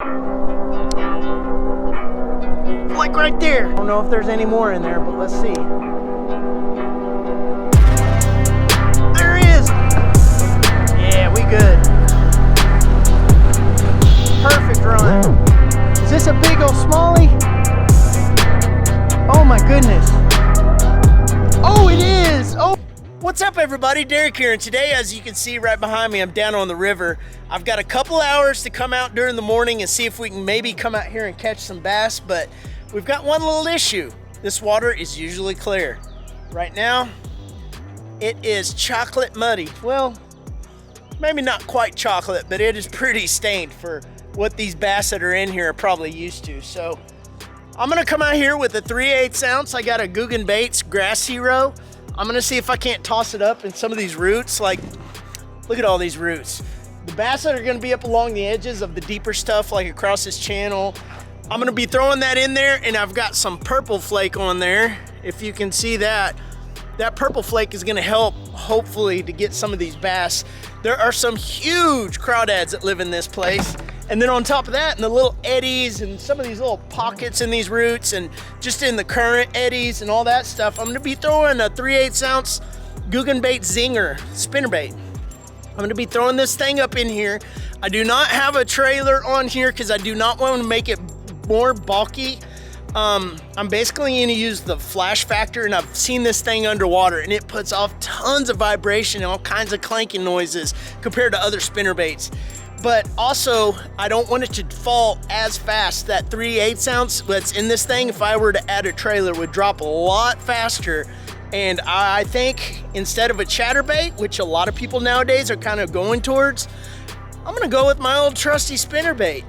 Like right there. I don't know if there's any more in there, but let's see. There is. Yeah, we good. Perfect run. Is this a big old smallie? Oh my goodness. Oh, it is. Oh. What's up, everybody? Derek here, and today, as you can see right behind me, I'm down on the river. I've got a couple hours to come out during the morning and see if we can maybe come out here and catch some bass, but we've got one little issue. This water is usually clear. Right now, it is chocolate muddy. Well, maybe not quite chocolate, but it is pretty stained for what these bass that are in here are probably used to. So I'm gonna come out here with a 3/8 ounce. I got a Googan Baits Grass Hero. I'm gonna see if I can't toss it up in some of these roots. Like, look at all these roots. The bass that are gonna be up along the edges of the deeper stuff, like across this channel, I'm gonna be throwing that in there, and I've got some purple flake on there. If you can see that, that purple flake is gonna help, hopefully, to get some of these bass. There are some huge crawdads that live in this place. And then on top of that, in the little eddies and some of these little pockets in these roots and just in the current eddies and all that stuff, I'm gonna be throwing a 3/8 ounce Googanbaits Zinger spinnerbait. I'm gonna be throwing this thing up in here. I do not have a trailer on here because I do not want to make it more bulky. I'm basically gonna use the flash factor, and I've seen this thing underwater and it puts off tons of vibration and all kinds of clanking noises compared to other spinnerbaits. But also, I don't want it to fall as fast. That 3/8 ounce that's in this thing, if I were to add a trailer, would drop a lot faster. And I think instead of a chatterbait, which a lot of people nowadays are kind of going towards, I'm gonna go with my old trusty spinnerbait.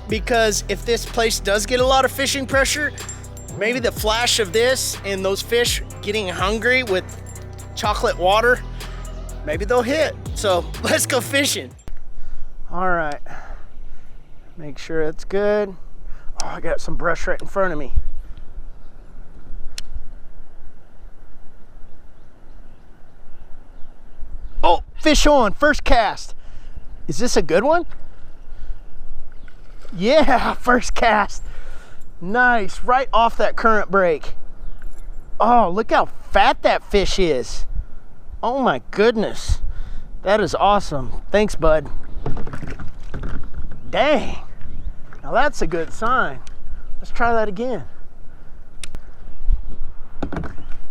Because if this place does get a lot of fishing pressure, maybe the flash of this and those fish getting hungry with chocolate water, maybe they'll hit. So let's go fishing. All right, make sure it's good. Oh, I got some brush right in front of me. Oh, fish on, first cast. Is this a good one? Yeah, first cast. Nice, right off that current break. Oh, look how fat that fish is. Oh my goodness, that is awesome. Thanks, bud. Dang, now that's a good sign. Let's try that again.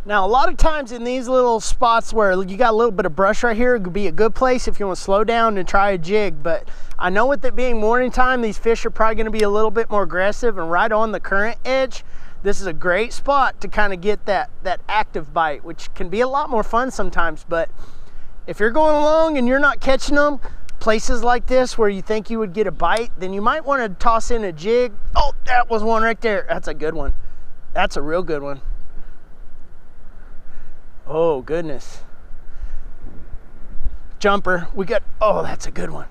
Now, a lot of times in these little spots where you got a little bit of brush right here, it could be a good place if you want to slow down and try a jig. But I know with it being morning time, these fish are probably going to be a little bit more aggressive, and right on the current edge, this is a great spot to kind of get that active bite, which can be a lot more fun sometimes. But if you're going along and you're not catching them, places like this where you think you would get a bite, then you might want to toss in a jig. Oh, that was one right there. That's a good one. That's a real good one. Oh goodness. Jumper, we got, oh, that's a good one.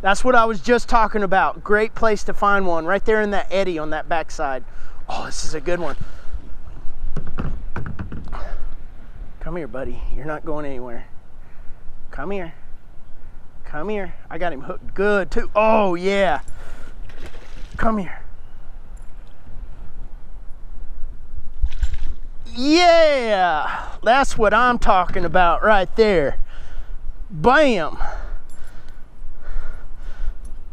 That's what I was just talking about. Great place to find one, right there in that eddy on that backside. Oh, this is a good one. Come here, buddy. You're not going anywhere. Come here. Come here. I got him hooked good too. Oh yeah. Come here. Yeah, that's what I'm talking about right there. Bam.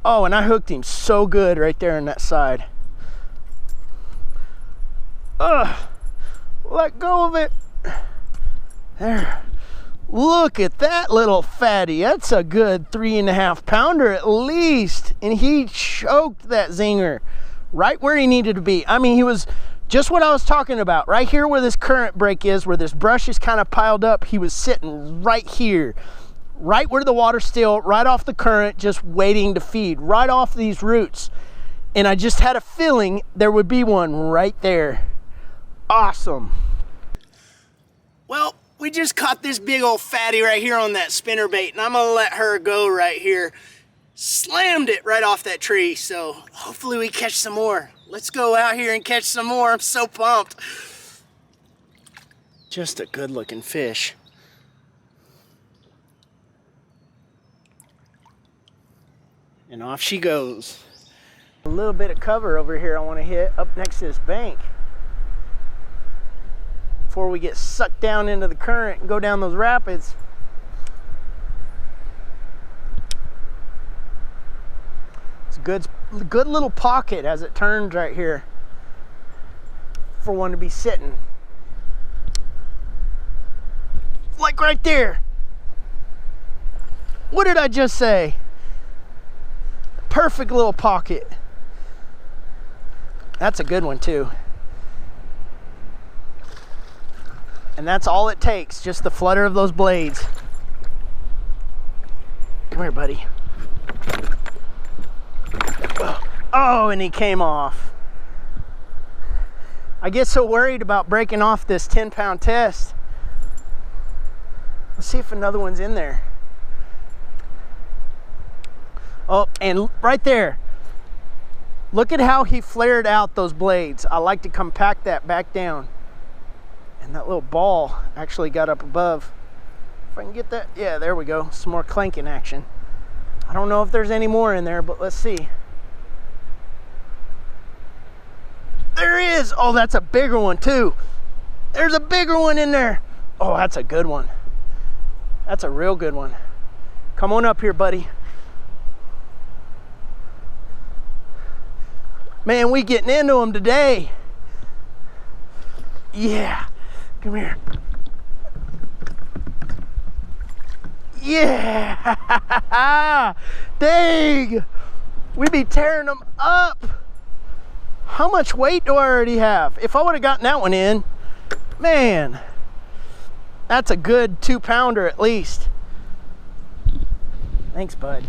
Oh, and I hooked him so good right there on that side. Let go of it. There. Look at that little fatty. That's a good 3.5 pounder at least. And he choked that zinger right where he needed to be. I mean, he was just what I was talking about. Right here where this current break is, where this brush is kind of piled up, he was sitting right here. Right where the water's still, right off the current, just waiting to feed, right off these roots. And I just had a feeling there would be one right there. Awesome. Well, we just caught this big old fatty right here on that spinnerbait, and I'm gonna let her go right here. Slammed it right off that tree, so hopefully we catch some more. Let's go out here and catch some more. I'm so pumped. Just a good looking fish. And off she goes. A little bit of cover over here I want to hit up next to this bank before we get sucked down into the current and go down those rapids. It's a good little pocket as it turns right here for one to be sitting. Like right there. What did I just say? Perfect little pocket. That's a good one too. And that's all it takes, just the flutter of those blades. Come here, buddy. Oh, and he came off. I get so worried about breaking off this 10-pound test. Let's see if another one's in there. Oh, and right there. Look at how he flared out those blades. I like to compact that back down. And that little ball actually got up above. If I can get that, yeah, there we go. Some more clanking action. I don't know if there's any more in there, but let's see. There is. Oh, that's a bigger one too. There's a bigger one in there. Oh, that's a good one. That's a real good one. Come on up here, buddy. Man, we getting into them today. Yeah. Come here. Yeah! Dang! We be tearing them up. How much weight do I already have? If I would have gotten that one in, man, that's a good 2-pounder at least. Thanks, bud.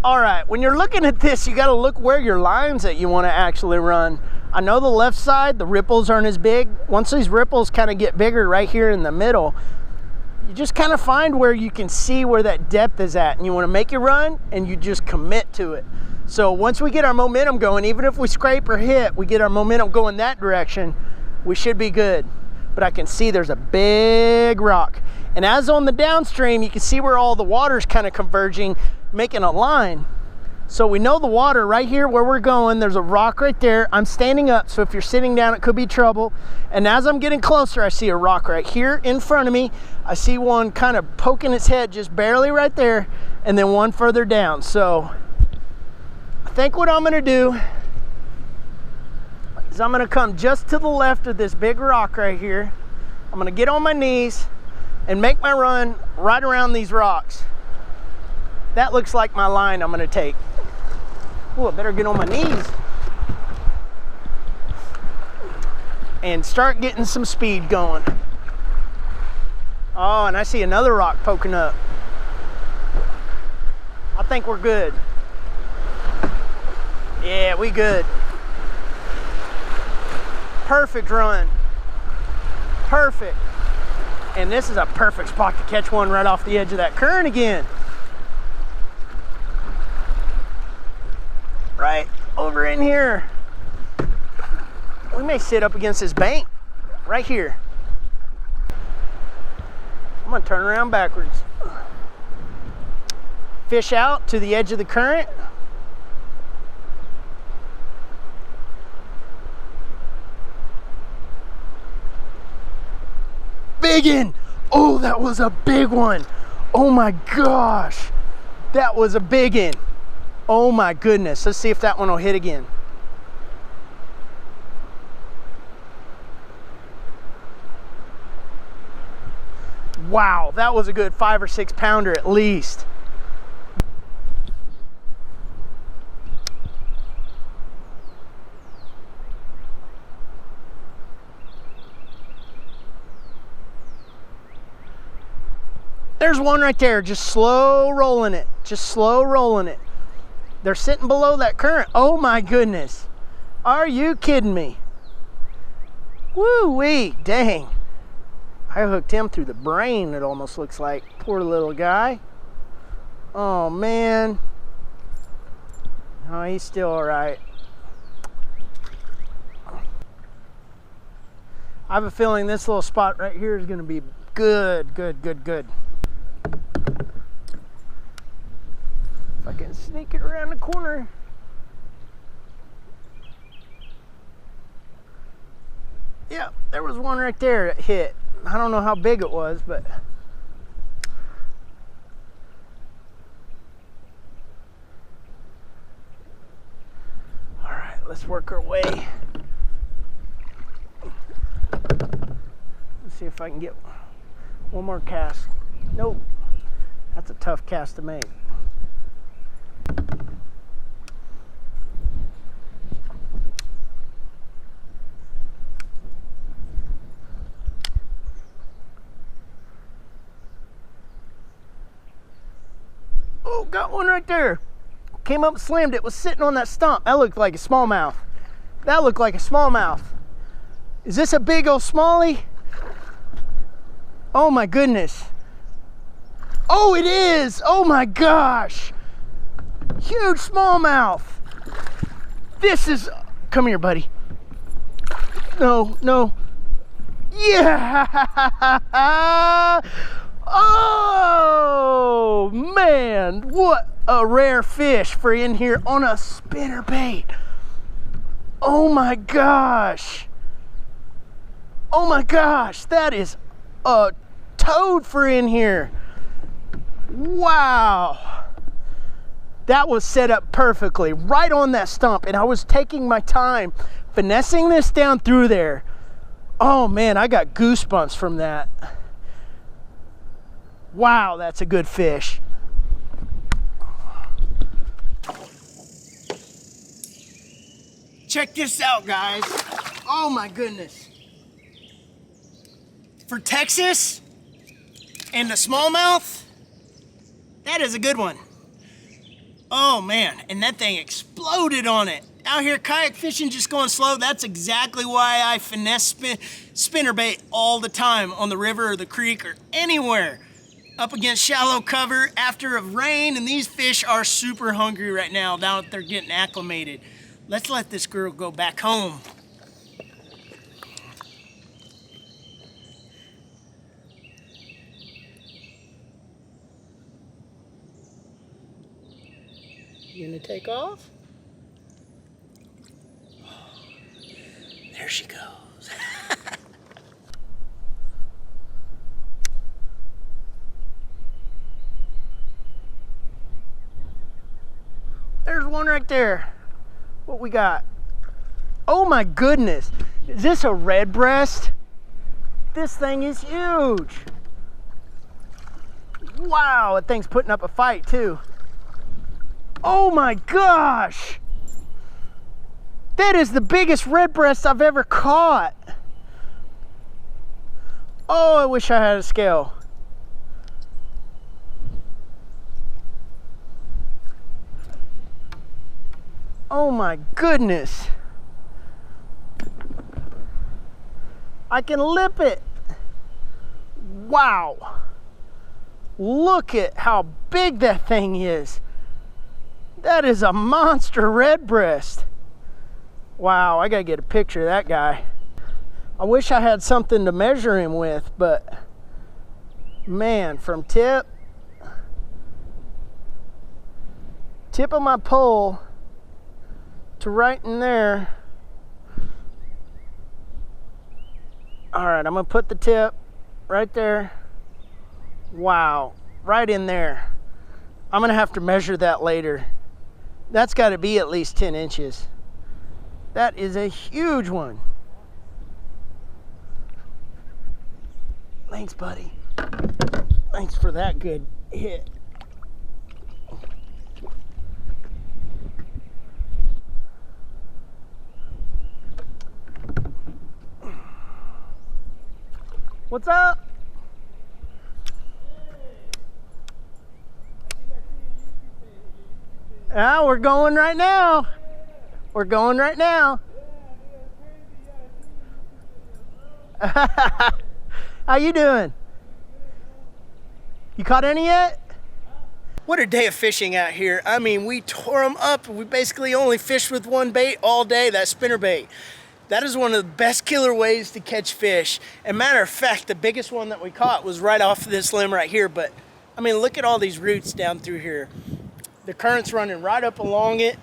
All right, when you're looking at this, you got to look where your lines that you want to actually run. I know the left side, the ripples aren't as big. Once these ripples kind of get bigger right here in the middle, you just kind of find where you can see where that depth is at, and you want to make your run and you just commit to it. So once we get our momentum going, even if we scrape or hit, we get our momentum going that direction, we should be good. But I can see there's a big rock. And as on the downstream, you can see where all the water's kind of converging, making a line. So we know the water right here where we're going, there's a rock right there. I'm standing up, so if you're sitting down, it could be trouble. And as I'm getting closer, I see a rock right here in front of me. I see one kind of poking its head just barely right there, and then one further down. So I think what I'm gonna do is I'm gonna come just to the left of this big rock right here. I'm gonna get on my knees and make my run right around these rocks. That looks like my line I'm gonna take. Oh, I better get on my knees and start getting some speed going. Oh, and I see another rock poking up. I think we're good. Yeah, we good. Perfect run. Perfect. And this is a perfect spot to catch one right off the edge of that current again. Right over in here. We may sit up against this bank right here. I'm gonna turn around backwards. Fish out to the edge of the current. Biggin! Oh, that was a big one. Oh my gosh. That was a biggin. Oh my goodness. Let's see if that one will hit again. Wow, that was a good 5 or 6 pounder at least. There's one right there, just slow rolling it. Just slow rolling it. They're sitting below that current. Oh my goodness. Are you kidding me? Woo-wee, dang. I hooked him through the brain, it almost looks like. Poor little guy. Oh man. Oh, he's still all right. I have a feeling this little spot right here is gonna be good, good, good, good. If I can sneak it around the corner. Yeah, there was one right there that hit. I don't know how big it was, but all right, let's work our way. Let's see if I can get one more cast. Nope, that's a tough cast to make. Oh, got one right there. Came up, slammed it, was sitting on that stump. That looked like a smallmouth. That looked like a smallmouth. Is this a big old smallie? Oh my goodness. Oh, it is. Oh my gosh. Huge smallmouth. This is, come here, buddy. No, no. Yeah. Oh man, what a rare fish for in here on a spinnerbait. Oh my gosh. Oh my gosh, that is a toad for in here. Wow. That was set up perfectly, right on that stump, and I was taking my time finessing this down through there. Oh man, I got goosebumps from that. Wow, that's a good fish. Check this out, guys. Oh my goodness. For Texas and the smallmouth, that is a good one. Oh man, and that thing exploded on it. Out here kayak fishing, just going slow. That's exactly why I finesse spinnerbait all the time on the river or the creek or anywhere. Up against shallow cover after a rain, and these fish are super hungry right now that they're getting acclimated. Let's let this girl go back home. You gonna take off? There she goes. There's one right there. What we got? Oh my goodness. Is this a red breast? This thing is huge. Wow, that thing's putting up a fight too. Oh my gosh. That is the biggest red breast I've ever caught. Oh, I wish I had a scale. Oh my goodness. I can lip it. Wow. Look at how big that thing is. That is a monster redbreast. Wow, I gotta get a picture of that guy. I wish I had something to measure him with, but man, from tip of my pole to right in there. All right, I'm gonna put the tip right there. Wow, right in there. I'm gonna have to measure that later. That's gotta be at least 10 inches. That is a huge one. Thanks, buddy. Thanks for that good hit. What's up? Ah, we're going right now. We're going right now. How you doing? You caught any yet? What a day of fishing out here. I mean, we tore them up. We basically only fished with one bait all day, that spinnerbait. That is one of the best killer ways to catch fish. And matter of fact, the biggest one that we caught was right off of this limb right here. But I mean, look at all these roots down through here. The current's running right up along it.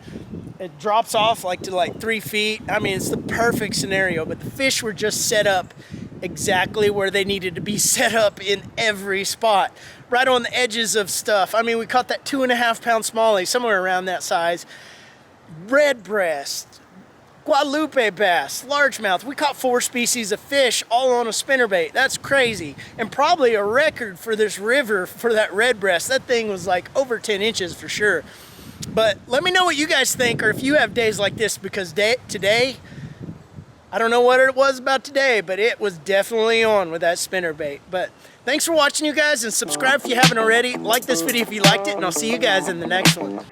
It drops off like to like 3 feet. I mean, it's the perfect scenario, but the fish were just set up exactly where they needed to be set up in every spot, right on the edges of stuff. I mean, we caught that 2.5 pound smallie, somewhere around that size. Red breast, Guadalupe bass, largemouth. We caught 4 species of fish all on a spinnerbait. That's crazy. And probably a record for this river for that red breast. That thing was like over 10 inches for sure. But let me know what you guys think, or if you have days like this, because today, I don't know what it was about today, but it was definitely on with that spinnerbait. But thanks for watching, you guys, and subscribe if you haven't already. Like this video if you liked it, and I'll see you guys in the next one.